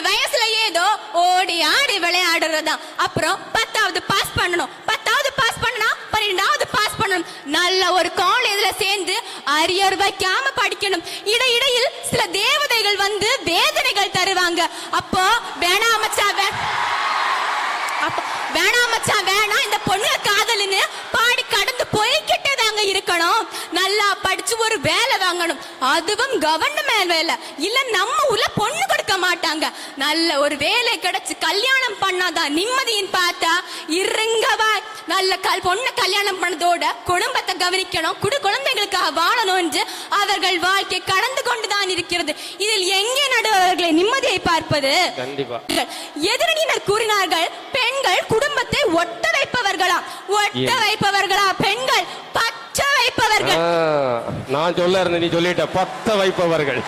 வயசுல ஏதோ ஓடி ஆடி விளையாடுறதா. அப்புறம் 10வது பாஸ் பண்ணணும். 10வது பாஸ் பண்ணா 12வது பாஸ் பண்ணணும். நல்ல ஒரு காலேஜ்ல சேர்ந்து அரியர் வைக்காம படிக்கணும். இடையிடையில் சில தேவதைகள் வந்து வேதனைகள் தருவாங்க. அப்போ வேணாம் மச்சான், வேணாம் மச்சான் வேணாம், இந்த பொண்ணு காதலுன்னு பாடி கடந்து போய்கிட்டே தாங்க இருக்கணும். நல்லா படிச்சு ஒரு வேலை வாங்கணும். அதுவும் கவர்மெண்ட் வேலை. இல்ல நம்ம ஊர்ல பொண்ணு கொடுக்க மாட்டாங்க. நல்ல ஒரு வேலை கிடைச்சு கல்யாணம் பண்ணாதான் நிம்மதியின் பார்த்தா இருங்கவா. நல்ல பொண்ணு கல்யாணம் பண்ணதோட குடும்பத்தை கவனிக்கணும், குழந்தைகளுக்காக வாழணும் என்று அவர்கள் வாழ்க்கை கடந்து கொண்டுதான் இருக்கிறது. இதில் எங்கே நடுவர்களை நிம்மதியை பார்ப்பது? எதிரணியினர் கூறினார்கள், பெண்கள் குடும்பத்தை ஒட்ட வைப்பவர்களா? ஒட்ட வைப்பவர்களா? பெண்கள் பச்சை வைப்பவர்கள். நான் சொல்ல இருந்த நீ சொல்லிட்ட, பத்த வைப்பவர்கள்.